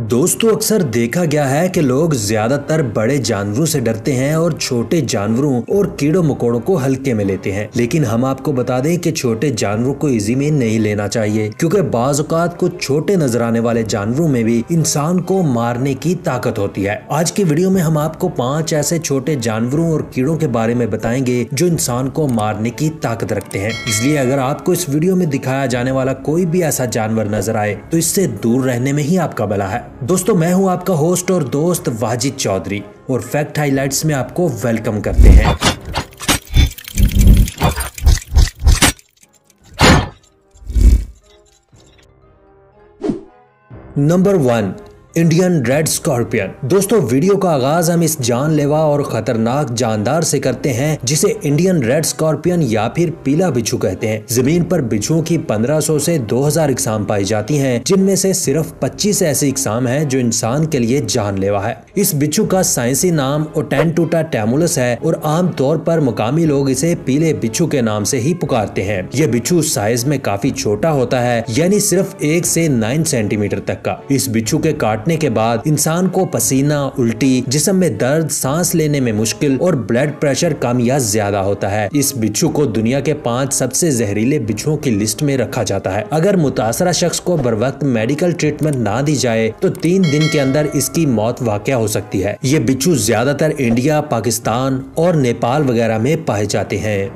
दोस्तों, अक्सर देखा गया है कि लोग ज्यादातर बड़े जानवरों से डरते हैं और छोटे जानवरों और कीड़ों मकोड़ों को हल्के में लेते हैं। लेकिन हम आपको बता दें कि छोटे जानवरों को इजी में नहीं लेना चाहिए, क्योंकि बाज़ औक़ात कुछ छोटे नजर आने वाले जानवरों में भी इंसान को मारने की ताकत होती है। आज की वीडियो में हम आपको 5 ऐसे छोटे जानवरों और कीड़ों के बारे में बताएंगे जो इंसान को मारने की ताकत रखते हैं। इसलिए अगर आपको इस वीडियो में दिखाया जाने वाला कोई भी ऐसा जानवर नजर आए तो इससे दूर रहने में ही आपका भला है। दोस्तों, मैं हूं आपका होस्ट और दोस्त वाजिद चौधरी और फैक्ट हाइलाइट्स में आपको वेलकम करते हैं। Number 1, Indian red scorpion. दोस्तों, वीडियो का आगाज हम इस जानलेवा और खतरनाक जानदार से करते हैं जिसे इंडियन रेड स्कॉर्पियन या फिर पीला बिच्छू कहते हैं। जमीन पर बिच्छुओं की 1500 से 2000 इकसाम पाई जाती हैं, जिनमें से सिर्फ 25 ऐसी इकसाम हैं जो इंसान के लिए जानलेवा है। इस बिच्छू का साइंसी नाम ओटेंटुटा टैमुलस है और आमतौर पर मुकामी लोग इसे पीले बिच्छू के नाम से ही पुकारते हैं। यह बिच्छू साइज में काफी छोटा होता है, यानी सिर्फ 1 से 9 सेंटीमीटर तक का। इस बिच्छू के काटने के बाद इंसान को पसीना, उल्टी, जिस्म में दर्द, सांस लेने में मुश्किल और ब्लड प्रेशर कम या ज्यादा होता है। इस बिच्छू को दुनिया के 5 सबसे जहरीले बिच्छुओं की लिस्ट में रखा जाता है। अगर मुतासरा शख्स को बरवक्त मेडिकल ट्रीटमेंट ना दी जाए तो 3 दिन के अंदर इसकी मौत वाक़या हो सकती है। ये बिच्छू ज्यादातर इंडिया, पाकिस्तान और नेपाल वगैरह में पाए जाते हैं।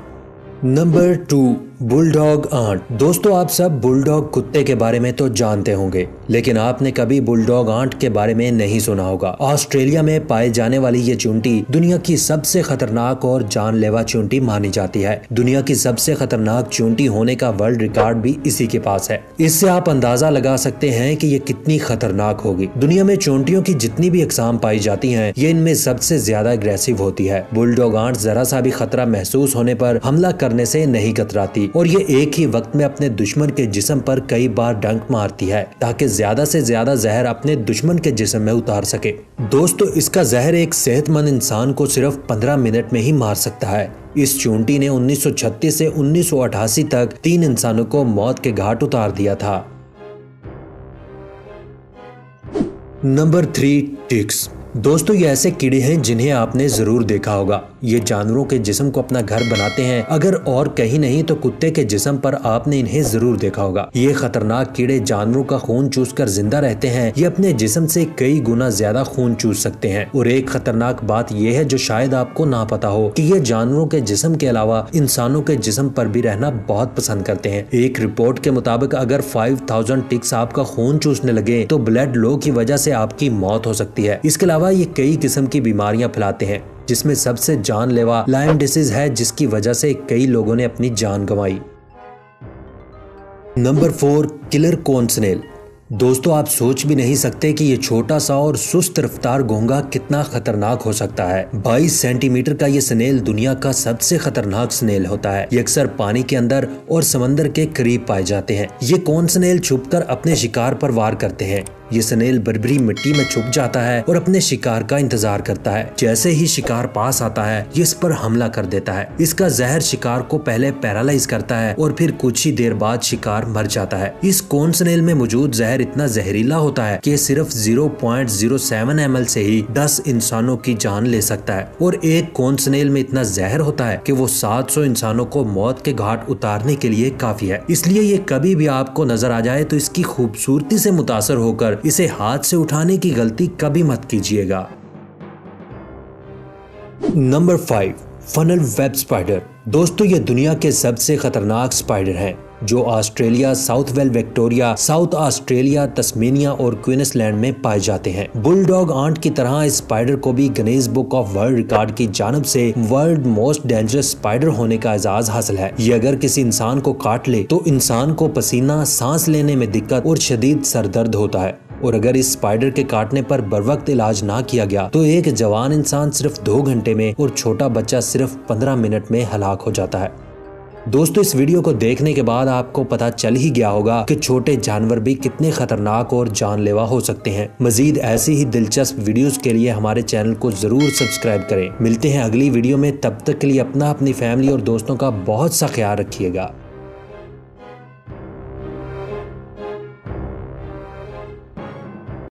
Number 2, bulldog ant. दोस्तों, आप सब बुलडॉग कुत्ते के बारे में तो जानते होंगे, लेकिन आपने कभी बुलडॉग आंट के बारे में नहीं सुना होगा। ऑस्ट्रेलिया में पाए जाने वाली ये चूंटी दुनिया की सबसे खतरनाक और जानलेवा चूंटी मानी जाती है। दुनिया की सबसे खतरनाक चूंटी होने का वर्ल्ड रिकॉर्ड भी इसी के पास है। इससे आप अंदाजा लगा सकते हैं कि ये कितनी खतरनाक होगी। दुनिया में चूंटियों की जितनी भी अकसाम पाई जाती हैं, ये इनमें सबसे ज्यादा अग्रेसिव होती है। बुलडॉग आंट जरा सा भी खतरा महसूस होने पर हमला करने से नहीं कतराती और ये एक ही वक्त में अपने दुश्मन के जिस्म पर कई बार डंक मारती है ताकि ज्यादा से ज्यादा जहर अपने दुश्मन के जिस्म में उतार सके। दोस्तों, इसका जहर एक सेहतमंद इंसान को सिर्फ 15 मिनट में ही मार सकता है। इस चूंटी ने 1936 से 1988 तक 3 इंसानों को मौत के घाट उतार दिया था। Number 3, ticks. दोस्तों, ये ऐसे कीड़े हैं जिन्हें आपने जरूर देखा होगा। ये जानवरों के जिस्म को अपना घर बनाते हैं, अगर और कहीं नहीं तो कुत्ते के जिस्म पर आपने इन्हें जरूर देखा होगा। ये खतरनाक कीड़े जानवरों का खून चूसकर जिंदा रहते हैं। ये अपने जिस्म से कई गुना ज्यादा खून चूस सकते हैं। और एक खतरनाक बात यह है जो शायद आपको ना पता हो कि ये जानवरों के जिस्म के अलावा इंसानों के जिस्म पर भी रहना बहुत पसंद करते हैं। एक रिपोर्ट के मुताबिक अगर 5000 टिक्स आपका खून चूसने लगे तो ब्लड लो की वजह से आपकी मौत हो सकती है। इसके अलावा ये कई किस्म की बीमारियां फैलाते हैं, जिसमें सबसे जानलेवा लायन डिसीज है, जिसकी वजह से कई लोगों ने अपनी जान गंवाई। नंबर 4, किलर कोन स्नेल। दोस्तों, आप सोच भी नहीं सकते कि ये छोटा सा और सुस्त रफ्तार घोंघा कितना खतरनाक हो सकता है। 22 सेंटीमीटर का ये स्नेल दुनिया का सबसे खतरनाक स्नेल होता है। ये अक्सर पानी के अंदर और समंदर के करीब पाए जाते हैं। ये कोन स्नेल छुपकर अपने शिकार पर वार करते हैं। ये स्नेल बरबरी मिट्टी में छुप जाता है और अपने शिकार का इंतजार करता है। जैसे ही शिकार पास आता है, ये इस पर हमला कर देता है। इसका जहर शिकार को पहले पैरालाइज करता है और फिर कुछ ही देर बाद शिकार मर जाता है। इस कोन स्नेल में मौजूद जहर इतना जहरीला होता है कि सिर्फ 0.07 ml से ही 10 इंसानों की जान ले सकता है। और एक कोन स्नेल में इतना जहर होता है कि वो 700 इंसानों को मौत के घाट उतारने के लिए काफी है। इसलिए ये कभी भी आपको नजर आ जाए तो इसकी खूबसूरती से मुतासर होकर इसे हाथ से उठाने की गलती कभी मत कीजिएगा। Number 5, funnel web spider. दोस्तों, ये दुनिया के सबसे खतरनाक स्पाइडर हैं, जो Australia, south wales Victoria, south Australia, Tasmania और क्वींसलैंड में पाए जाते हैं। बुलडॉग आंट की तरह इस स्पाइडर को भी Guinness book of world record की जानब से वर्ल्ड मोस्ट डेंजरस स्पाइडर होने का एजाज हासिल है। ये अगर किसी इंसान को काट ले तो इंसान को पसीना, सांस लेने में दिक्कत और शदीद सरदर्द होता है। और अगर इस स्पाइडर के काटने पर बरवक्त इलाज ना किया गया तो एक जवान इंसान सिर्फ 2 घंटे में और छोटा बच्चा सिर्फ 15 मिनट में हलाक हो जाता है। दोस्तों इस वीडियो को देखने के बाद आपको पता चल ही गया होगा कि छोटे जानवर भी कितने खतरनाक और जानलेवा हो सकते हैं। मजीद ऐसी ही दिलचस्प वीडियोस के लिए हमारे चैनल को जरूर सब्सक्राइब करें। मिलते हैं अगली वीडियो में, तब तक के लिए अपनी फैमिली और दोस्तों का बहुत सा ख्याल रखिएगा।